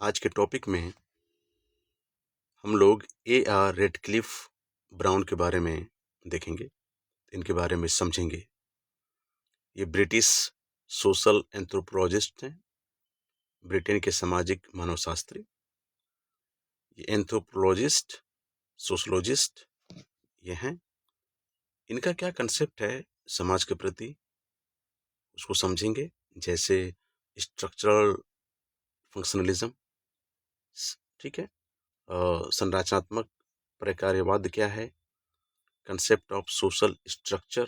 आज के टॉपिक में हम लोग A.R. रेडक्लिफ ब्राउन के बारे में देखेंगे, इनके बारे में समझेंगे। ये ब्रिटिश सोशल एंथ्रोपोलॉजिस्ट हैं, ब्रिटेन के सामाजिक मानवशास्त्री। ये एंथ्रोपोलॉजिस्ट, सोशोलॉजिस्ट ये हैं। इनका क्या कंसेप्ट है समाज के प्रति, उसको समझेंगे। जैसे स्ट्रक्चरल फंक्शनलिज्म, ठीक है, संरचनात्मक प्रकार्यवाद क्या है, कंसेप्ट ऑफ सोशल स्ट्रक्चर,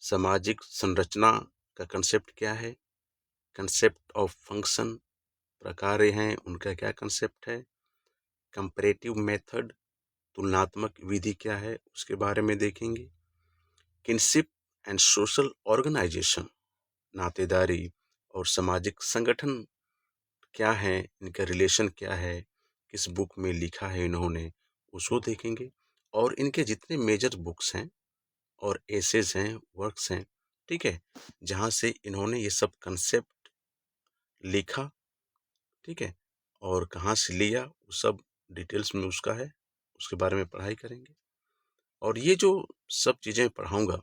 सामाजिक संरचना का कंसेप्ट क्या है, कंसेप्ट ऑफ फंक्शन, प्रकार हैं उनका क्या कंसेप्ट है, कंपैरेटिव मेथड, तुलनात्मक विधि क्या है उसके बारे में देखेंगे। किनशिप एंड सोशल ऑर्गेनाइजेशन, नातेदारी और सामाजिक संगठन क्या है, इनका रिलेशन क्या है, किस बुक में लिखा है इन्होंने, उसको देखेंगे। और इनके जितने मेजर बुक्स हैं और एसेज हैं, वर्क्स हैं, ठीक है, जहाँ से इन्होंने ये सब कंसेप्ट लिखा, ठीक है, और कहाँ से लिया, वो सब डिटेल्स में उसका है, उसके बारे में पढ़ाई करेंगे। और ये जो सब चीज़ें पढ़ाऊँगा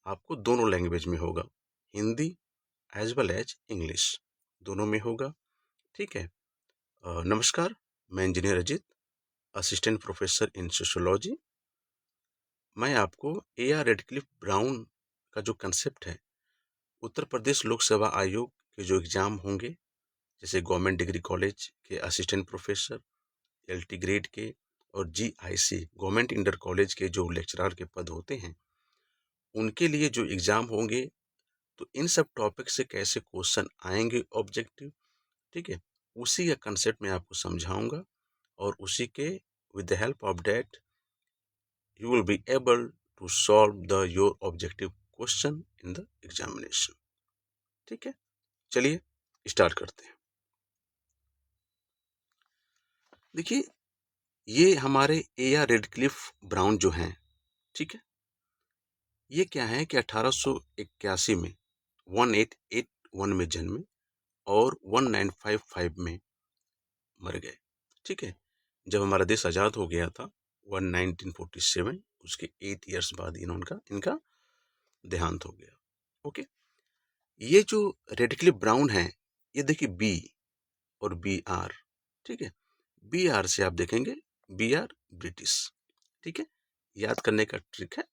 आपको दोनों लैंग्वेज में होगा, Hindi as well as English, दोनों में होगा, ठीक है। नमस्कार, मैं engineer Ajit, assistant professor in sociology. मैं आपको A.R. रेडक्लिफ ब्राउन का जो कंसेप्ट है, उत्तर प्रदेश लोक सेवा आयोग के जो एग्ज़ाम होंगे, जैसे गवर्नमेंट डिग्री कॉलेज के असिस्टेंट प्रोफेसर, LT ग्रेड के, और GIC गवर्नमेंट इंटर कॉलेज के जो लेक्चरर के पद होते हैं, उनके लिए जो एग्ज़ाम होंगे, तो इन सब टॉपिक से कैसे क्वेश्चन आएंगे ऑब्जेक्टिव, ठीक है, उसी का कंसेप्ट मैं आपको समझाऊंगा। और उसी के with the help of that you will be able to solve your objective question in the examination। ठीक है, चलिए स्टार्ट करते हैं। देखिए, ये हमारे A.R. रेडक्लिफ ब्राउन जो हैं, ठीक है, ये क्या है कि 1881 में 1881 में जन्मे और 1955 में मर गए, ठीक है। जब हमारा देश आज़ाद हो गया था 1947, उसके 8 ईयर्स बाद इनका देहांत हो गया। ओके, ये जो रेडक्लिफ ब्राउन है, ये देखिए बी और BR, ठीक है। BR से आप देखेंगे BR ब्रिटिश, ठीक है। याद करने का ट्रिक है,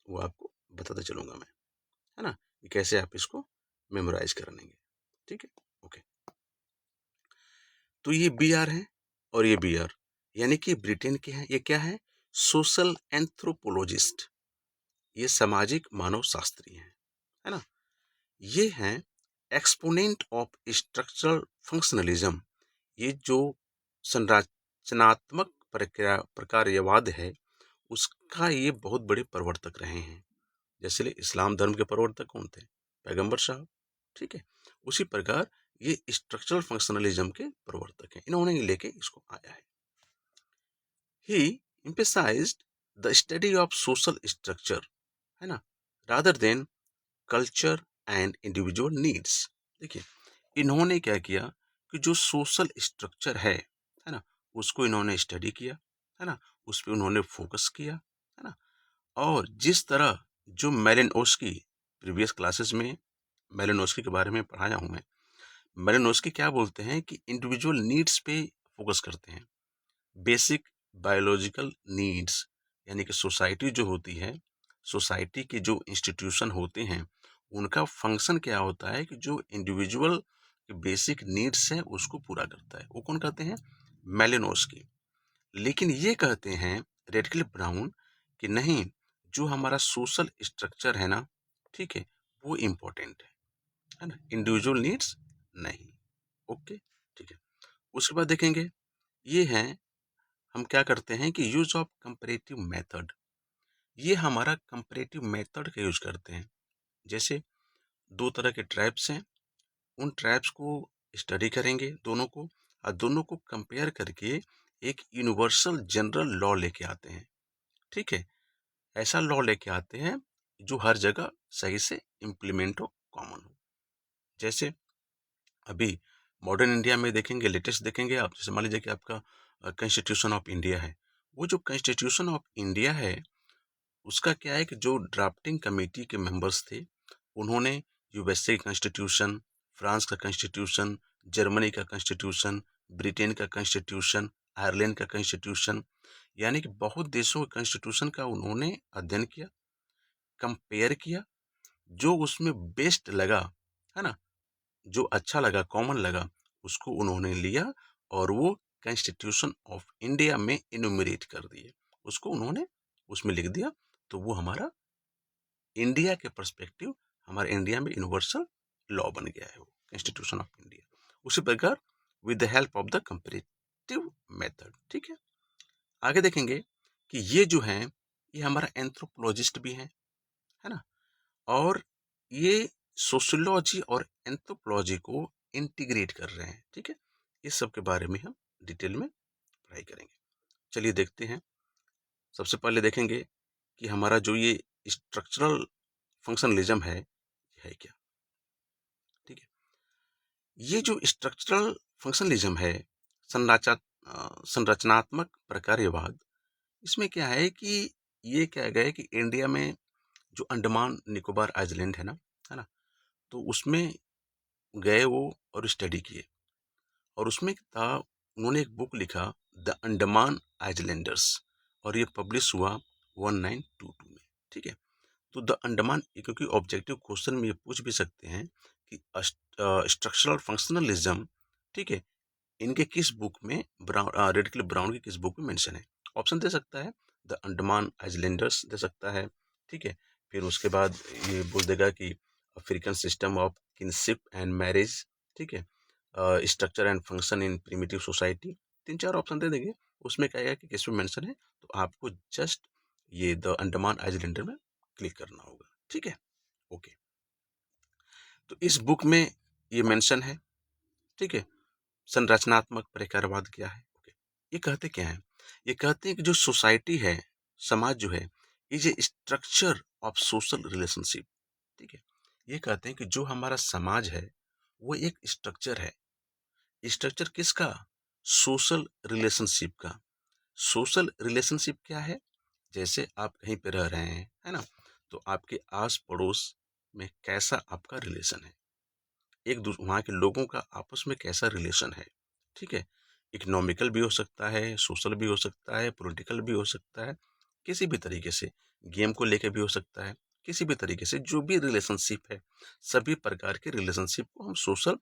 वो आपको बताता चलूंगा मैं, है ना, कि कैसे आप इसको मेमोराइज कर लेंगे, ठीक है। ओके, तो ये BR है और ये BR, यानी कि ब्रिटेन के हैं। ये क्या है? सोशल एंथ्रोपोलॉजिस्ट, ये सामाजिक मानव शास्त्री हैं, है ना। ये हैं एक्सपोनेंट ऑफ स्ट्रक्चरल फंक्शनलिज्म, ये जो संरचनात्मक प्रकार्यवाद है, उसका ये बहुत बड़े प्रवर्तक रहे हैं। जैसे इस्लाम धर्म के प्रवर्तक कौन थे? पैगंबर साहब, ठीक है। उसी प्रकार ये स्ट्रक्चरल फंक्शनलिज्म के प्रवर्तक हैं, इन्होंने ही लेके इसको आया है। ही emphasized the study of social structure, है ना, rather than culture and individual needs. देखिए, इन्होंने क्या किया कि जो सोशल स्ट्रक्चर है ना, उसको इन्होंने स्टडी किया, है ना, उस पर उन्होंने फोकस किया, है ना। और जिस तरह जो मेलिनोस्की, प्रीवियस क्लासेस में मेलिनोस्की के बारे में पढ़ाया हूं मैं, मेलिनोस्की क्या बोलते हैं कि इंडिविजुअल नीड्स पे फोकस करते हैं, बेसिक बायोलॉजिकल नीड्स, यानी कि सोसाइटी जो होती है, सोसाइटी के जो इंस्टीट्यूशन होते हैं, उनका फंक्शन क्या होता है कि जो इंडिविजुअल बेसिक नीड्स हैं उसको पूरा करता है, वो कौन कहते हैं? मेलिनोस्की। लेकिन ये कहते हैं रेडक्लिफ ब्राउन कि नहीं, जो हमारा सोशल स्ट्रक्चर है ना, ठीक है, वो इम्पोर्टेंट है ना, इंडिविजुअल नीड्स नहीं। ओके, ठीक है। उसके बाद देखेंगे, ये हैं, हम क्या करते हैं कि यूज ऑफ कंपैरेटिव मेथड, ये हमारा कंपैरेटिव मेथड का यूज करते हैं। जैसे दो तरह के ट्राइब्स हैं, उन ट्राइब्स को स्टडी करेंगे दोनों को, और दोनों को कंपेयर करके एक यूनिवर्सल जनरल लॉ लेके आते हैं, ठीक है। ऐसा लॉ लेके आते हैं जो हर जगह सही से इम्प्लीमेंट हो, कॉमन हो। जैसे अभी मॉडर्न इंडिया में देखेंगे, लेटेस्ट देखेंगे आप, जैसे मान लीजिए कि आपका कॉन्स्टिट्यूशन ऑफ इंडिया है। वो जो कॉन्स्टिट्यूशन ऑफ इंडिया है उसका क्या है कि जो ड्राफ्टिंग कमेटी के मेंबर्स थे उन्होंने यूएसए का कॉन्स्टिट्यूशन, फ्रांस का कॉन्स्टिट्यूशन, जर्मनी का कॉन्स्टिट्यूशन, ब्रिटेन का कॉन्स्टिट्यूशन, आयरलैंड का कॉन्स्टिट्यूशन, यानी कि बहुत देशों के कॉन्स्टिट्यूशन का उन्होंने अध्ययन किया, कंपेयर किया, जो उसमें बेस्ट लगा, है ना, जो अच्छा लगा, कॉमन लगा, उसको उन्होंने लिया और वो कॉन्स्टिट्यूशन ऑफ इंडिया में इनुमरेट कर दिए, उसको उन्होंने उसमें लिख दिया। तो वो हमारा इंडिया के पर्सपेक्टिव, हमारे इंडिया में यूनिवर्सल लॉ बन गया है वो कॉन्स्टिट्यूशन ऑफ इंडिया। उसी प्रकार with the help of the comparative method. ठीक है, आगे देखेंगे कि ये जो है ये हमारा एंथ्रोपोलॉजिस्ट भी है ना, और ये सोशियोलॉजी और एंथ्रोपोलॉजी को इंटीग्रेट कर रहे हैं। ठीक है, इस सब के बारे में हम डिटेल में पढ़ाई करेंगे। चलिए देखते हैं। सबसे पहले देखेंगे कि हमारा जो ये स्ट्रक्चरल फंक्शनलिज्म है क्या। ठीक है, ये जो स्ट्रक्चरल फंक्शनलिज्म है, संरचनात्मक प्रकार्यवाद, इसमें क्या है कि ये क्या गया कि इंडिया में जो अंडमान निकोबार आइलैंड है ना, तो उसमें गए वो और स्टडी किए, और उसमें था उन्होंने एक बुक लिखा द अंडमान आइलैंडर्स, और ये पब्लिश हुआ 1922 में। ठीक है, तो द अंडमान, क्योंकि ऑब्जेक्टिव क्वेश्चन में ये पूछ भी सकते हैं कि स्ट्रक्चरल फंक्शनलिज्म, ठीक है, इनके किस बुक में, ब्राउन, रेड क्लिफ ब्राउन की किस बुक में मेंशन है। ऑप्शन दे सकता है द अंडमान आइलैंडर्स दे सकता है। ठीक है, फिर उसके बाद ये बोल देगा कि African system of kinship and marriage, ठीक है, structure and function in primitive society, तीन चार ऑप्शन दे देंगे, उसमें कहेगा कि किस में मेंशन है, तो आपको जस्ट ये द अंडमान आइलैंडर में क्लिक करना होगा। ठीक है, ओके, तो इस बुक में ये मेंशन है। ठीक है, संरचनात्मक प्रकारवाद क्या है। ओके, ये कहते क्या है, ये कहते हैं कि जो सोसाइटी है, समाज जो है, is a structure of social relationship. ठीक है, ये कहते हैं कि जो हमारा समाज है वो एक स्ट्रक्चर है। स्ट्रक्चर किसका? सोशल रिलेशनशिप का। सोशल रिलेशनशिप क्या है? जैसे आप कहीं पे रह रहे हैं, है ना, तो आपके आस पड़ोस में कैसा आपका रिलेशन है, एक दूसरे वहाँ के लोगों का आपस में कैसा रिलेशन है। ठीक है, इकोनॉमिकल भी हो सकता है, सोशल भी हो सकता है, पॉलिटिकल भी हो सकता है, किसी भी तरीके से, गेम को लेके भी हो सकता है, किसी भी तरीके से जो भी रिलेशनशिप है, सभी प्रकार के रिलेशनशिप को हम सोशल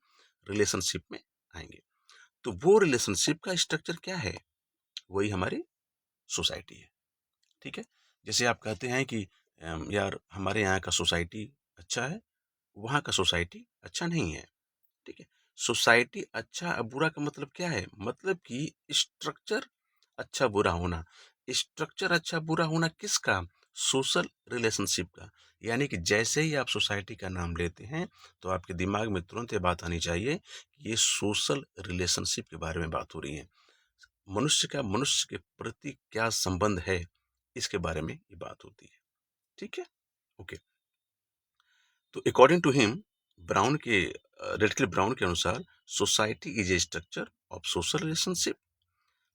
रिलेशनशिप में आएंगे। तो वो रिलेशनशिप का स्ट्रक्चर क्या है? वही हमारी सोसाइटी है। ठीक है, जैसे आप कहते हैं कि यार हमारे यहाँ का सोसाइटी अच्छा है, वहाँ का सोसाइटी अच्छा नहीं है। ठीक है, सोसाइटी अच्छा बुरा का मतलब क्या है? मतलब कि स्ट्रक्चर अच्छा बुरा होना। स्ट्रक्चर अच्छा बुरा होना किसका? सोशल रिलेशनशिप का। यानी कि जैसे ही आप सोसाइटी का नाम लेते हैं तो आपके दिमाग में तुरंत ये बात आनी चाहिए कि ये सोशल रिलेशनशिप के बारे में बात हो रही है, मनुष्य का मनुष्य के प्रति क्या संबंध है, इसके बारे में ये बात होती है। ठीक है, ओके, तो अकॉर्डिंग टू हिम, ब्राउन के रेडक्लिफ ब्राउन के अनुसार society is a structure of social relationship,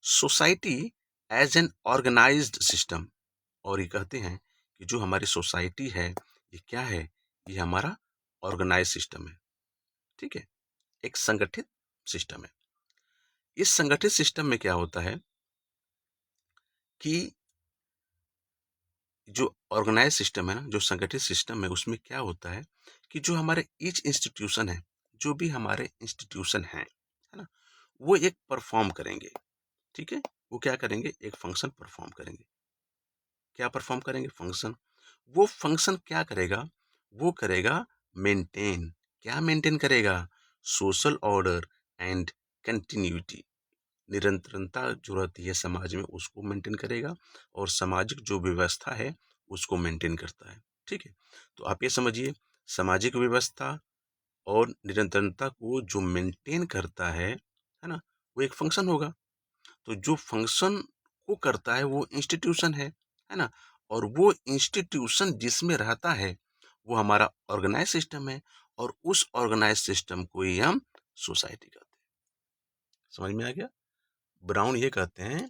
society as an organised system. और ये कहते हैं कि जो हमारी सोसाइटी है ये क्या है? ये हमारा ऑर्गेनाइज सिस्टम है। ठीक है, एक संगठित सिस्टम है। इस संगठित सिस्टम में क्या होता है कि जो ऑर्गेनाइज सिस्टम है ना, जो संगठित सिस्टम है, उसमें क्या होता है कि जो हमारे ईच इंस्टीट्यूशन है, जो भी हमारे इंस्टीट्यूशन है ना, वो एक परफॉर्म करेंगे। ठीक है, वो क्या करेंगे? एक फंक्शन परफॉर्म करेंगे। क्या परफॉर्म करेंगे? फंक्शन। वो फंक्शन क्या करेगा? वो करेगा मेंटेन। क्या मेंटेन करेगा? सोशल ऑर्डर एंड कंटिन्यूटी, निरंतरता जो रहती है समाज में उसको मेंटेन करेगा, और सामाजिक जो व्यवस्था है उसको मेंटेन करता है। ठीक है, तो आप ये समझिए, सामाजिक व्यवस्था और निरंतरता को जो मेंटेन करता है ना, वो एक फंक्शन होगा। तो जो फंक्शन को करता है वो इंस्टीट्यूशन है ना, और वो इंस्टीट्यूशन जिसमें रहता है वो हमारा ऑर्गेनाइज सिस्टम है, और उस ऑर्गेनाइज सिस्टम को ही हम सोसाइटी कहते हैं। समझ में आ गया? ब्राउन ये कहते हैं,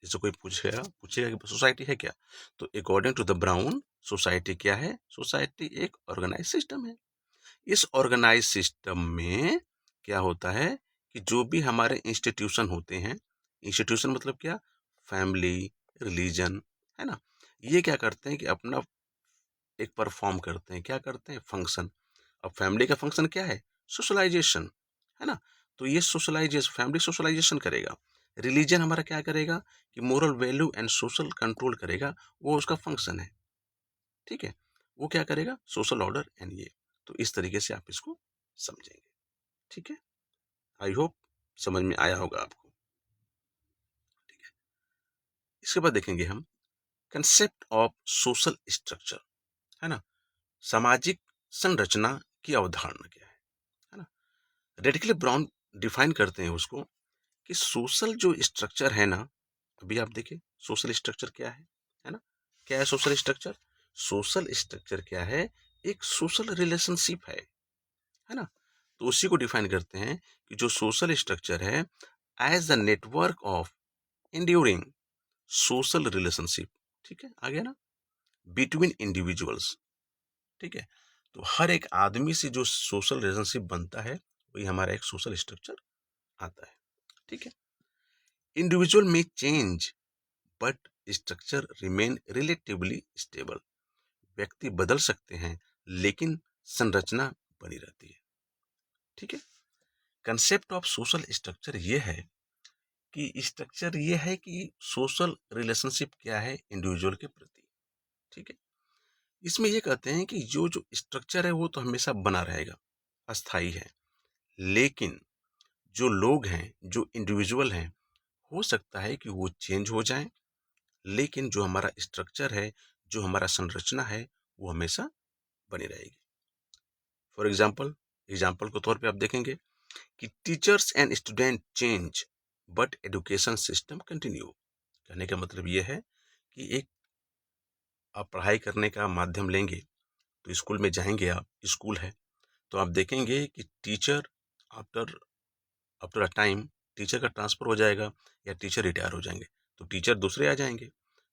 जैसे कोई पूछेगा कि सोसाइटी है क्या, तो according to the Brown society क्या है? सोसाइटी एक ऑर्गेनाइज सिस्टम है। इस ऑर्गेनाइज सिस्टम में क्या होता है कि जो भी हमारे इंस्टीट्यूशन होते हैं, इंस्टीट्यूशन मतलब क्या? फैमिली, रिलीजन, है ना, ये क्या करते हैं कि अपना एक परफॉर्म करते हैं, क्या करते हैं? फंक्शन। अब फैमिली का फंक्शन क्या है? सोशलाइजेशन, है ना, तो ये सोशलाइजेशन, फैमिली सोशलाइजेशन करेगा। रिलीजन हमारा क्या करेगा कि moral value and social control करेगा, वो उसका फंक्शन है, ठीक है, वो क्या करेगा? सोशल ऑर्डर एंड ये। तो इस तरीके से आप इसको समझेंगे, ठीक है। आई होप समझ में आया होगा आपको, ठीक है। इसके बाद देखेंगे हम कंसेप्ट ऑफ सोशल स्ट्रक्चर, है ना, सामाजिक संरचना की अवधारणा क्या है ना। रेडक्लिफ ब्राउन डिफाइन करते हैं उसको कि सोशल जो स्ट्रक्चर है ना, अभी आप देखिए सोशल स्ट्रक्चर क्या है ना, क्या है सोशल स्ट्रक्चर? सोशल स्ट्रक्चर क्या है? एक सोशल रिलेशनशिप है ना, तो उसी को डिफाइन करते हैं कि जो सोशल स्ट्रक्चर है as the network of enduring social relationship, ठीक है, आ गया ना, बिटवीन इंडिविजुअल्स, ठीक है, तो हर एक आदमी से जो सोशल रिलेशनशिप बनता है वही हमारा एक सोशल स्ट्रक्चर आता है, ठीक है। इंडिविजुअल में change but structure remain relatively stable, व्यक्ति बदल सकते हैं लेकिन संरचना बनी रहती है, ठीक है। कंसेप्ट ऑफ सोशल स्ट्रक्चर ये है कि स्ट्रक्चर ये है कि सोशल रिलेशनशिप क्या है इंडिविजुअल के प्रति, ठीक है। इसमें ये कहते हैं कि जो जो स्ट्रक्चर है वो तो हमेशा बना रहेगा, अस्थाई है, लेकिन जो लोग हैं, जो इंडिविजुअल हैं, हो सकता है कि वो चेंज हो जाएं, लेकिन जो हमारा स्ट्रक्चर है, जो हमारा संरचना है, वो हमेशा बनी रहेगी। फॉर एग्जाम्पल के तौर पे आप देखेंगे कि teachers and student change but education system continue. कहने का मतलब ये है कि एक आप पढ़ाई करने का माध्यम लेंगे, तो स्कूल में जाएंगे, आप स्कूल है, तो आप देखेंगे कि teacher after after a time teacher का ट्रांसफर हो जाएगा या टीचर रिटायर हो जाएंगे, तो टीचर दूसरे आ जाएंगे।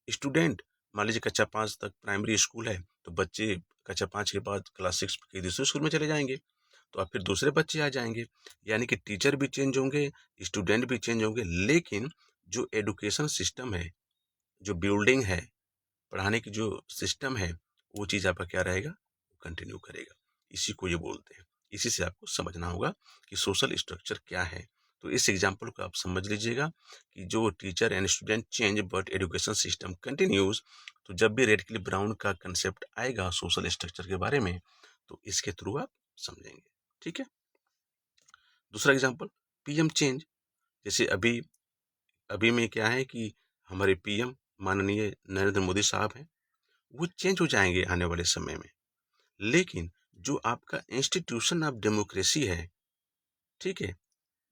स्टूडेंट, मान लीजिए कक्षा 5 तक प्राइमरी स्कूल है, तो बच्चे कक्षा 5 के बाद क्लास 6 के दूसरे स्कूल में चले जाएंगे, तो अब फिर दूसरे बच्चे आ जाएंगे, यानी कि टीचर भी चेंज होंगे, स्टूडेंट भी चेंज होंगे, लेकिन जो एजुकेशन सिस्टम है, जो बिल्डिंग है, पढ़ाने की जो सिस्टम है, वो चीज़ आपका क्या रहेगा? कंटिन्यू करेगा। इसी को ये बोलते हैं। इसी से आपको समझना होगा कि सोशल स्ट्रक्चर क्या है। तो इस एग्जाम्पल को आप समझ लीजिएगा कि जो teacher and student change but education system continues, तो जब भी रेडक्लिफ ब्राउन का कंसेप्ट आएगा सोशल स्ट्रक्चर के बारे में, तो इसके थ्रू आप समझेंगे, ठीक है। दूसरा एग्जाम्पल, पीएम चेंज। जैसे अभी अभी में क्या है कि हमारे पीएम माननीय नरेंद्र मोदी साहब हैं, वो चेंज हो जाएंगे आने वाले समय में, लेकिन जो आपका इंस्टीट्यूशन ऑफ डेमोक्रेसी है, ठीक है,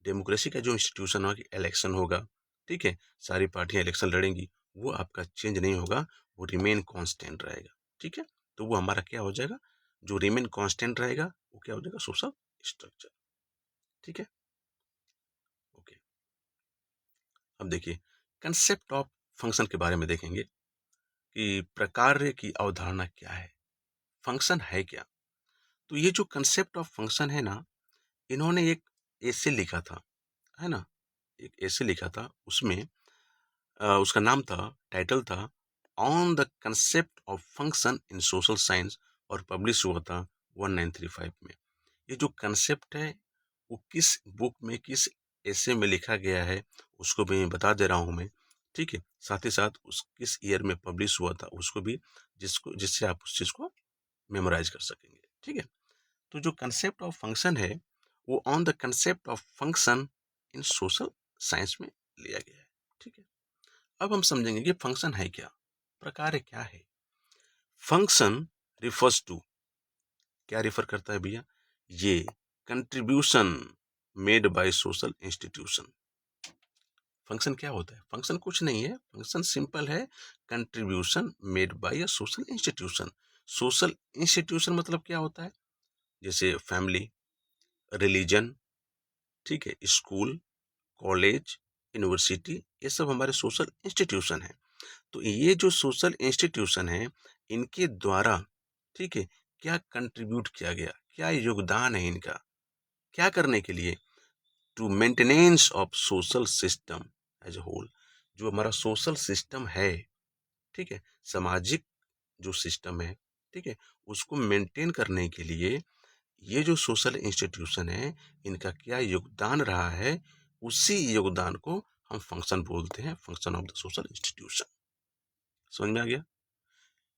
डेमोक्रेसी का जो इंस्टीट्यूशन होगा, इलेक्शन होगा, ठीक है, सारी पार्टियां इलेक्शन लड़ेंगी, वो आपका चेंज नहीं होगा, वो रिमेन कांस्टेंट रहेगा, ठीक है। तो वो हमारा क्या हो जाएगा? जो रिमेन कांस्टेंट रहेगा वो क्या हो जाएगा? सोशल स्ट्रक्चर, ठीक है, ओके। अब देखिए कंसेप्ट ऑफ फंक्शन के बारे में देखेंगे कि प्रकार की अवधारणा क्या है, फंक्शन है क्या। तो ये जो कंसेप्ट ऑफ फंक्शन है ना, इन्होंने एक ऐसे लिखा था, है ना, एक ऐसे लिखा था, उसमें उसका नाम था, टाइटल था, on the concept of function in social science, और पब्लिश हुआ था 1935 में। ये जो कंसेप्ट है वो किस बुक में, किस ऐसे में लिखा गया है, उसको भी मैं बता दे रहा हूँ मैं, ठीक है। साथ ही साथ उस किस ईयर में पब्लिश हुआ था उसको भी, जिससे आप उस चीज़ को मेमोराइज कर सकेंगे, ठीक है। तो जो कंसेप्ट ऑफ फंक्शन है वो on the concept of function in social science में लिया गया है, ठीक है। अब हम समझेंगे कि फंक्शन है क्या, प्रकार क्या है। फंक्शन रिफर्स टू, क्या रिफर करता है भैया? ये contribution made by social institution. Function क्या होता है? फंक्शन कुछ नहीं है, फंक्शन सिंपल है, contribution made by a social institution. Social institution मतलब क्या होता है? जैसे फैमिली, रिलीजन, ठीक है, स्कूल, कॉलेज, यूनिवर्सिटी, ये सब हमारे सोशल इंस्टीट्यूशन है। तो ये जो सोशल इंस्टीट्यूशन है, इनके द्वारा, ठीक है, क्या कंट्रीब्यूट किया गया, क्या योगदान है इनका, क्या करने के लिए, to maintenance of social system as a whole. जो हमारा सोशल सिस्टम है, ठीक है, सामाजिक जो सिस्टम है, ठीक है, उसको मेंटेन करने के लिए ये जो सोशल इंस्टीट्यूशन है, इनका क्या योगदान रहा है, उसी योगदान को हम फंक्शन बोलते हैं, function of the social institution. समझ में आ गया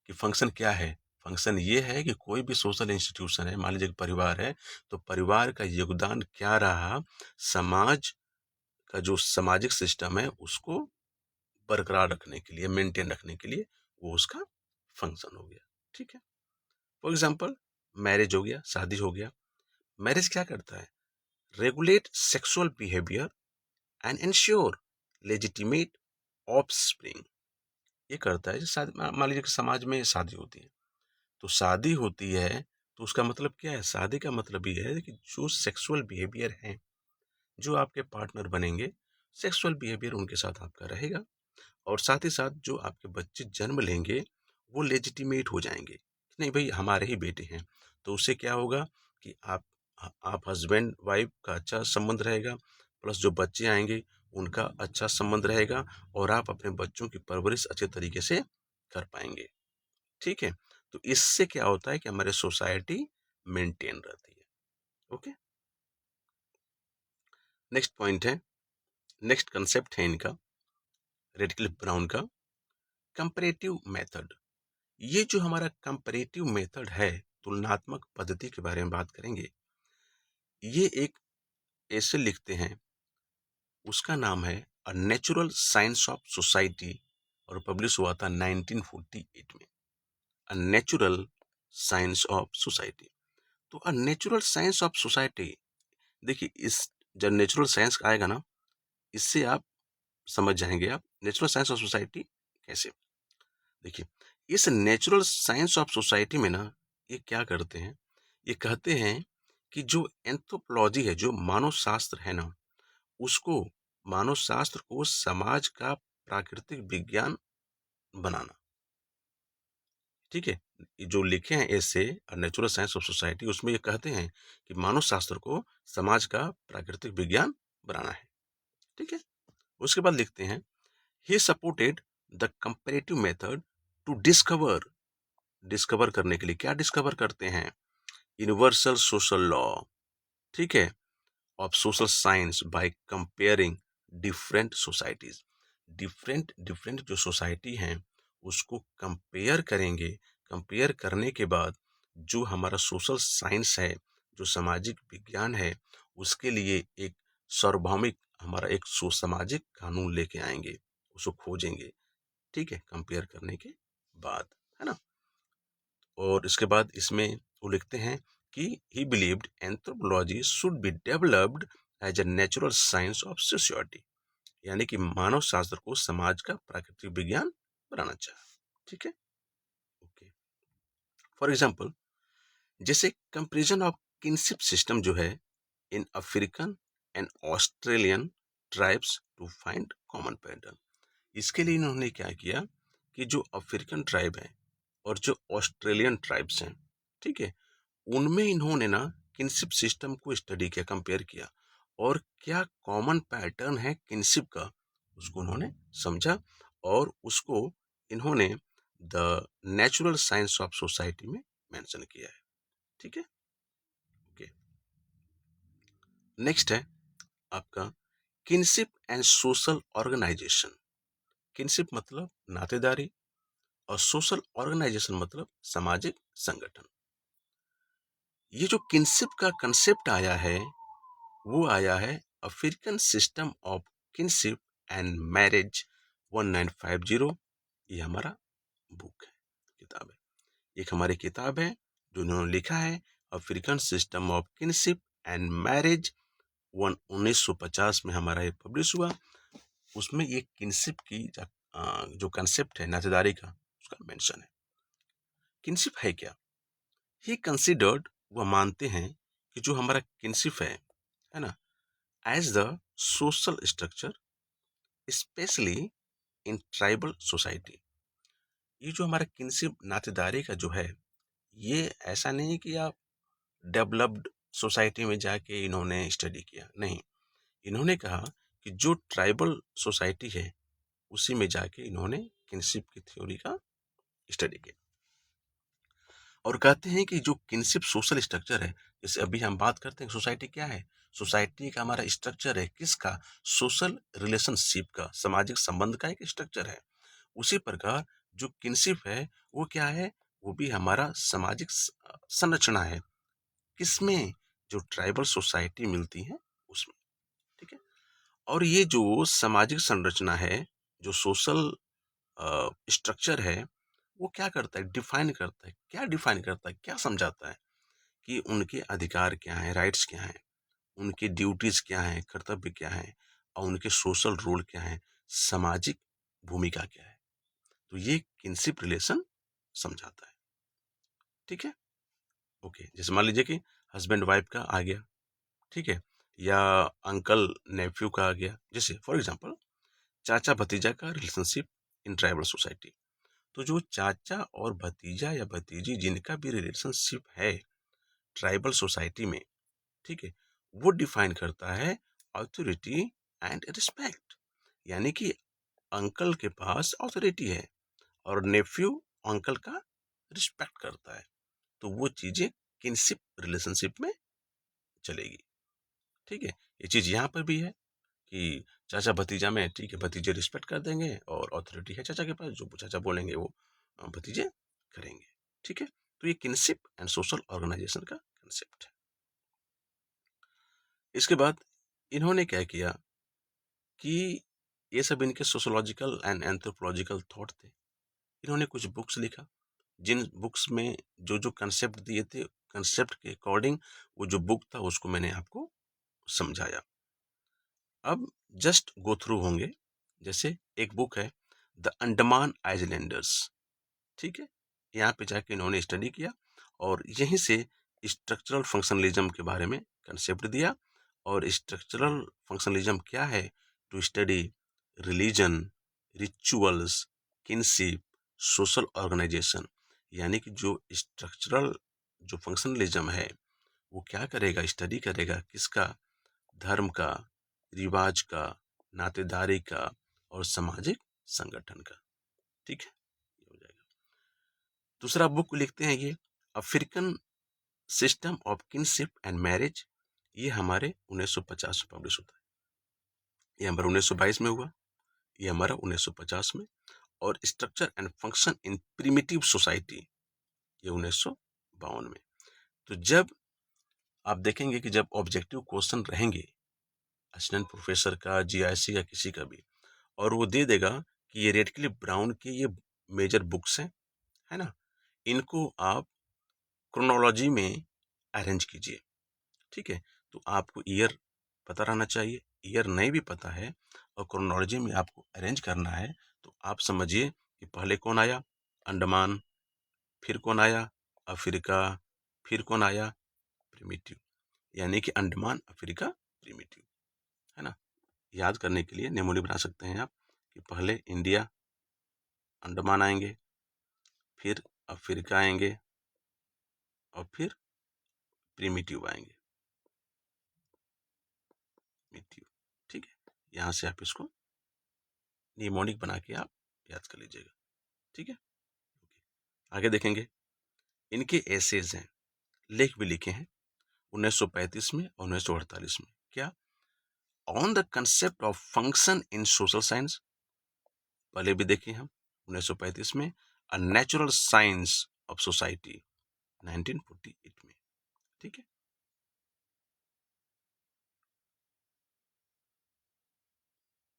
कि फंक्शन क्या है? फंक्शन ये है कि कोई भी सोशल इंस्टीट्यूशन है, मान लीजिए एक परिवार है, तो परिवार का योगदान क्या रहा, समाज का जो सामाजिक सिस्टम है उसको बरकरार रखने के लिए, मेंटेन रखने के लिए, वो उसका फंक्शन हो गया। ठीक है, फॉर एग्जाम्पल मैरिज हो गया, शादी हो गया। मैरिज क्या करता है? Regulate sexual behaviour and ensure legitimate offspring. ये करता है। जैसे मान लीजिए कि समाज में शादी होती है, तो शादी होती है तो उसका मतलब क्या है? शादी का मतलब ये है कि जो सेक्सुअल बिहेवियर है, जो आपके पार्टनर बनेंगे, सेक्सुअल बिहेवियर उनके साथ आपका रहेगा, और साथ ही साथ जो आपके बच्चे जन्म लेंगे वो लेजिटिमेट हो जाएंगे कि नहीं भाई हमारे ही बेटे हैं। तो उससे क्या होगा कि आप हस्बैंड वाइफ का अच्छा संबंध रहेगा, प्लस जो बच्चे आएंगे उनका अच्छा संबंध रहेगा, और आप अपने बच्चों की परवरिश अच्छे तरीके से कर पाएंगे। ठीक है, तो इससे क्या होता है कि हमारे सोसाइटी मेंटेन रहती है। ओके, नेक्स्ट पॉइंट है, नेक्स्ट कंसेप्ट है इनका, रेडक्लिफ ब्राउन का, कंपैरेटिव मेथड। ये जो हमारा कंपैरेटिव मेथड है, तुलनात्मक पद्धति के बारे में बात करेंगे। ये एक ऐसे लिखते हैं, उसका नाम है a natural science of society, और पब्लिश हुआ था 1948 में। A natural science of society. तो a natural science of society, देखिए इस जब नेचुरल साइंस आएगा ना, इससे आप समझ जाएंगे आप नेचुरल साइंस ऑफ सोसाइटी कैसे। देखिए, इस नेचुरल साइंस ऑफ सोसाइटी में ना, ये क्या करते हैं, ये कहते हैं कि जो एंथ्रोपोलॉजी है, जो मानव शास्त्र है ना, उसको, मानव शास्त्र को समाज का प्राकृतिक विज्ञान बनाना। ठीक है, ये जो लिखे हैं ऐसे नेचुरल साइंस ऑफ सोसाइटी, उसमें ये कहते हैं कि मानव शास्त्र को समाज का प्राकृतिक विज्ञान बनाना है। ठीक है, उसके बाद लिखते हैं, he supported the comparative method to discover, discover करने के लिए क्या डिस्कवर करते हैं, यूनिवर्सल सोशल लॉ, ठीक है, of social science by comparing different societies. Different different जो सोसाइटी हैं उसको कंपेयर करेंगे। कंपेयर करने के बाद जो हमारा सोशल साइंस है, जो सामाजिक विज्ञान है, उसके लिए एक सार्वभौमिक, हमारा एक सामाजिक कानून लेके आएंगे, उसको खोजेंगे। ठीक है, कंपेयर करने के बाद, है ना। और इसके बाद इसमें वो लिखते हैं कि he believed anthropology should be developed as a natural science of sociology, यानी कि मानव शास्त्र को समाज का प्राकृतिक विज्ञान बनाना चाहा। ठीक है, ओके। फॉर एग्जांपल, जैसे कंपैरिजन ऑफ किनशिप सिस्टम जो है in African and Australian tribes to find common pattern. इसके लिए इन्होंने क्या किया कि जो अफ्रीकन ट्राइब है और जो ऑस्ट्रेलियन ट्राइब्स हैं, ठीक है, उनमें इन्होंने ना किनशिप सिस्टम को स्टडी किया, कंपेयर किया, और क्या कॉमन पैटर्न है किनशिप का, उसको उन्होंने समझा, और उसको इन्होंने the natural science of society में मेंशन किया है। ठीक है, ओके। नेक्स्ट है आपका kinship and social organisation. Kinship मतलब नातेदारी, और सोशल ऑर्गेनाइजेशन मतलब सामाजिक संगठन। ये जो किनशिप का कंसेप्ट आया है, वो आया है African system of kinship and marriage 1950। ये हमारा बुक है, किताब है, एक हमारी किताब है जो उन्होंने लिखा है, African system of kinship and marriage 1950 में हमारा ये पब्लिश हुआ। उसमें ये किनशिप की जो कंसेप्ट है नातेदारी का, उसका मेंशन है। किनशिप है क्या? ही कंसिडर्ड, वह मानते हैं कि जो हमारा किनशिप है ना, as the social structure specially in tribal society. ये जो हमारा किनशिप नातेदारी का जो है, ये ऐसा नहीं कि आप डेवलप्ड सोसाइटी में जाके इन्होंने स्टडी किया, नहीं। इन्होंने कहा कि जो ट्राइबल सोसाइटी है उसी में जाके इन्होंने किनशिप की थ्योरी का स्टडी किया और कहते हैं कि जो किनशिप सोशल स्ट्रक्चर है, जैसे अभी हम बात करते हैं सोसाइटी क्या है, सोसाइटी का हमारा स्ट्रक्चर है किसका, सोशल रिलेशनशिप का, सामाजिक संबंध का एक स्ट्रक्चर है। उसी प्रकार जो किनशिप है वो क्या है, वो भी हमारा सामाजिक संरचना है, किसमें, जो ट्राइबल सोसाइटी मिलती है उसमें। ठीक है, और ये जो सामाजिक संरचना है, जो सोशल स्ट्रक्चर है, वो क्या करता है, डिफाइन करता है, क्या डिफाइन करता है, क्या समझाता है कि उनके अधिकार क्या हैं, राइट्स क्या हैं, उनकी ड्यूटीज क्या हैं, कर्तव्य क्या हैं, और उनके सोशल रोल क्या हैं, सामाजिक भूमिका क्या है। तो ये किनशिप रिलेशन समझाता है। ठीक है, ओके। जैसे मान लीजिए कि हस्बैंड वाइफ का आ गया, ठीक है, या अंकल नेफ्यू का आ गया, जैसे फॉर एग्जांपल चाचा भतीजा का रिलेशनशिप इन ट्राइबल सोसाइटी। तो जो चाचा और भतीजा या भतीजी जिनका भी रिलेशनशिप है ट्राइबल सोसाइटी में, ठीक है, वो डिफाइन करता है ऑथोरिटी एंड रिस्पेक्ट। यानी कि अंकल के पास ऑथोरिटी है और नेफ्यू अंकल का रिस्पेक्ट करता है, तो वो चीजें किनशिप रिलेशनशिप में चलेगी। ठीक है, ये चीज यहाँ पर भी है कि चाचा भतीजा में, ठीक है, भतीजे रिस्पेक्ट कर देंगे और ऑथोरिटी है चाचा के पास, जो चाचा बोलेंगे वो भतीजे करेंगे। ठीक है, तो ये किनशिप एंड सोशल ऑर्गेनाइजेशन का कंसेप्ट है। इसके बाद इन्होंने क्या किया कि ये सब इनके सोशोलॉजिकल एंड एंथ्रोपोलॉजिकल थॉट थे। इन्होंने कुछ बुक्स लिखा, जिन बुक्स में जो जो कंसेप्ट दिए थे, कंसेप्ट के अकॉर्डिंग वो जो बुक था उसको मैंने आपको समझाया। अब जस्ट गो थ्रू होंगे। जैसे एक बुक है द अंडमान आइलैंडर्स, ठीक है, यहाँ पे जाके इन्होंने स्टडी किया और यहीं से स्ट्रक्चरल फंक्शनलिज्म के बारे में कंसेप्ट दिया। और स्ट्रक्चरल फंक्शनलिज्म क्या है, to study religion, rituals, kinship, social organisation. यानी कि जो स्ट्रक्चरल जो फंक्शनलिज्म है वो क्या करेगा, स्टडी करेगा किसका, धर्म का, रिवाज का, नातेदारी का और सामाजिक संगठन का। ठीक है, ये हो जाएगा। दूसरा बुक लिखते हैं ये African system of kinship and marriage. ये हमारे 1950 में पब्लिश होता है। ये हमारा 1922 में हुआ, ये हमारा 1950 में। और structure and function in primitive society, ये 1952 में। तो जब आप देखेंगे कि जब ऑब्जेक्टिव क्वेश्चन रहेंगे असिस्टेंट प्रोफेसर का, जीआईसी का, किसी का भी, और वो दे देगा कि ये रेडक्लिफ ब्राउन के ये मेजर बुक्स हैं, है ना, इनको आप क्रोनोलॉजी में अरेंज कीजिए। ठीक है, तो आपको ईयर पता रहना चाहिए। ईयर नहीं भी पता है और क्रोनोलॉजी में आपको अरेंज करना है, तो आप समझिए कि पहले कौन आया, अंडमान, फिर कौन आया, अफ्रीका, फिर कौन आया, प्रिमिटिव। यानी कि अंडमान, अफ्रीका, प्रिमिटिव, है ना। याद करने के लिए मेमोरी बना सकते हैं आप कि पहले इंडिया, अंडमान आएंगे, फिर अफ्रीका आएंगे और फिर प्रिमिटिव आएंगे, प्रिमिटिव। ठीक है, यहाँ से आप इसको निमोनिक बना के आप याद कर लीजिएगा। ठीक है, आगे देखेंगे। इनके एसेज हैं, लेख भी लिखे हैं 1935 में और 1948 में। क्या, on the concept of function in social science, पहले भी देखे हम 1935 में, a natural science of society 1948 में। ठीक है,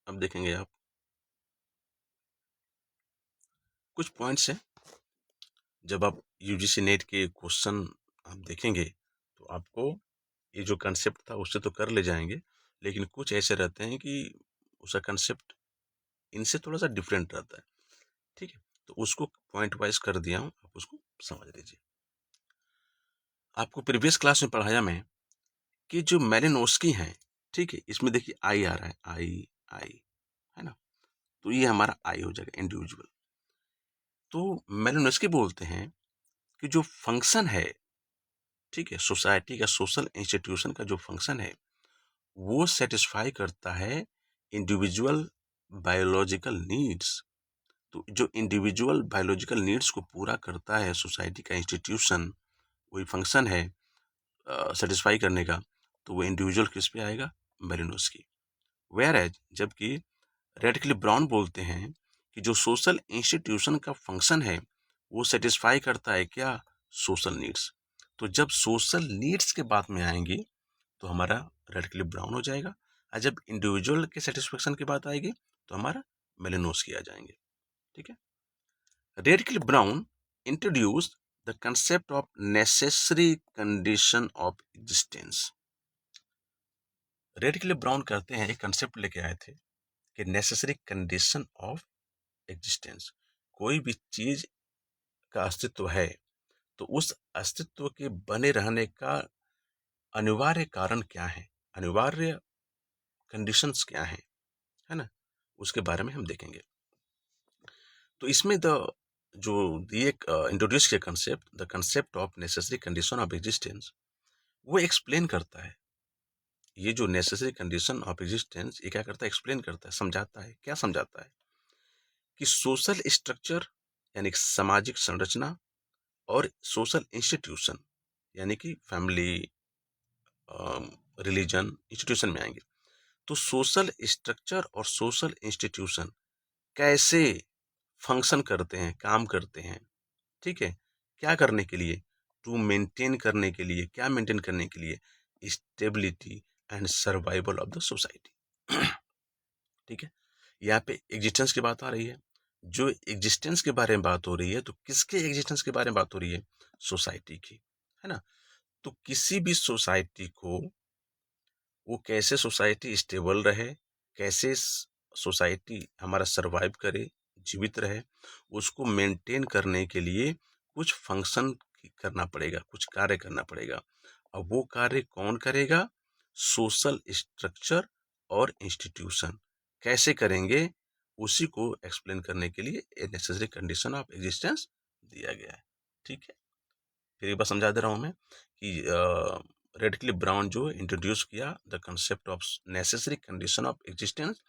अब देखेंगे आप कुछ पॉइंट्स हैं। जब आप यूजीसी नेट के क्वेश्चन आप देखेंगे तो आपको ये जो कंसेप्ट था उससे तो कर ले जाएंगे, लेकिन कुछ ऐसे रहते हैं कि उसका कंसेप्ट इनसे थोड़ा सा डिफरेंट रहता है। ठीक है, तो उसको पॉइंट वाइज कर दिया हूँ, आप उसको समझ लीजिए। आपको प्रीवियस क्लास में पढ़ाया मैं कि जो मेलिनोस्की हैं, ठीक है, इसमें देखिए आई आ रहा है, आई है ना, तो ये हमारा आई हो जाएगा, इंडिविजुअल। तो मेलिनोव्स्की बोलते हैं कि जो फंक्शन है, ठीक है, सोसाइटी का, सोशल इंस्टीट्यूशन का जो फंक्शन है, वो सेटिस्फाई करता है इंडिविजुअल बायोलॉजिकल नीड्स। तो जो इंडिविजुअल बायोलॉजिकल नीड्स को पूरा करता है सोसाइटी का इंस्टीट्यूशन, वही फंक्शन है सेटिस्फाई करने का, तो वो इंडिविजुअल किस पे आएगा, मेलिनोव्स्की। वेयर एज, जबकि रेडक्लिफ ब्राउन बोलते हैं कि जो सोशल इंस्टीट्यूशन का फंक्शन है वो सेटिस्फाई करता है क्या, सोशल नीड्स। तो जब सोशल नीड्स के बात में आएंगी तो हमारा रेडक्लिफ ब्राउन हो जाएगा, और जब इंडिविजुअल के सेटिस्फेक्शन की बात आएगी तो हमारा मेलिनोव्स्की आ जाएंगे। ठीक है, Radcliffe Brown introduce the concept of necessary condition of existence. Radcliffe Brown कहते हैं, एक कंसेप्ट लेके आए थे कि नेसेसरी कंडीशन ऑफ एग्जिस्टेंस। कोई भी चीज का अस्तित्व है तो उस अस्तित्व के बने रहने का अनिवार्य कारण क्या है, अनिवार्य कंडीशंस क्या है ना, उसके बारे में हम देखेंगे। तो इसमें जो दिए इंट्रोड्यूस किया concept, the concept of necessary condition of existence, वो एक्सप्लेन करता है। ये जो नेसेसरी कंडीशन ऑफ एग्जिस्टेंस, ये क्या करता है, एक्सप्लेन करता है, समझाता है। क्या समझाता है कि सोशल स्ट्रक्चर यानी सामाजिक संरचना और सोशल इंस्टीट्यूशन यानी कि फैमिली, रिलीजन, इंस्टीट्यूशन में आएंगे। तो सोशल स्ट्रक्चर और सोशल इंस्टीट्यूशन कैसे फंक्शन करते हैं, काम करते हैं, ठीक है, क्या करने के लिए, टू मेंटेन करने के लिए, क्या मेंटेन करने के लिए, stability and survival of the society. ठीक है, यहाँ पे एग्जिस्टेंस की बात आ रही है। जो एग्जिस्टेंस के बारे में बात हो रही है, तो किसके एग्जिस्टेंस के बारे में बात हो रही है, सोसाइटी की, है ना। तो किसी भी सोसाइटी को, वो कैसे सोसाइटी स्टेबल रहे, कैसे सोसाइटी हमारा सरवाइव करे, जीवित रहे, उसको मेंटेन करने के लिए कुछ फंक्शन करना पड़ेगा, कुछ कार्य करना पड़ेगा। अब वो कार्य कौन करेगा, सोशल स्ट्रक्चर और इंस्टीट्यूशन कैसे करेंगे, उसी को एक्सप्लेन करने के लिए a necessary condition of existence दिया गया है। ठीक है, फिर एक बार समझा दे रहा हूँ मैं कि रेडक्लिफ ब्राउन जो इंट्रोड्यूस किया the concept of necessary condition of existence.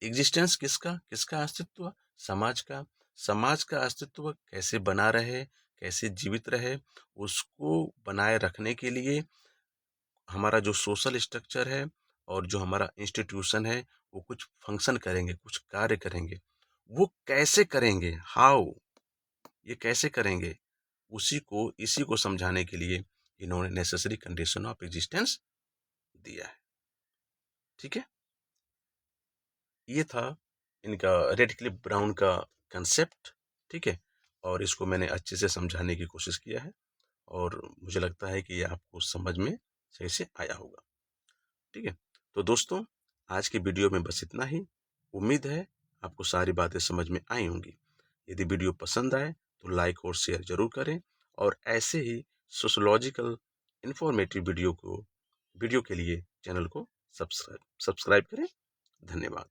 Existence किसका, किसका अस्तित्व, समाज का। समाज का अस्तित्व कैसे बना रहे, कैसे जीवित रहे, उसको बनाए रखने के लिए हमारा जो सोशल स्ट्रक्चर है और जो हमारा इंस्टीट्यूशन है, वो कुछ फंक्शन करेंगे, कुछ कार्य करेंगे। वो कैसे करेंगे, हाउ, ये कैसे करेंगे, इसी को समझाने के लिए इन्होंने नेसेसरी कंडीशन ऑफ एग्जिस्टेंस दिया है। ठीक है, ये था इनका रेडक्लिफ ब्राउन का कंसेप्ट। ठीक है, और इसको मैंने अच्छे से समझाने की कोशिश किया है और मुझे लगता है कि ये आपको समझ में सही से आया होगा। ठीक है, तो दोस्तों आज की वीडियो में बस इतना ही। उम्मीद है आपको सारी बातें समझ में आई होंगी। यदि वीडियो पसंद आए तो लाइक और शेयर जरूर करें, और ऐसे ही सोशोलॉजिकल इंफॉर्मेटिव वीडियो के लिए चैनल को सब्सक्राइब करें। धन्यवाद।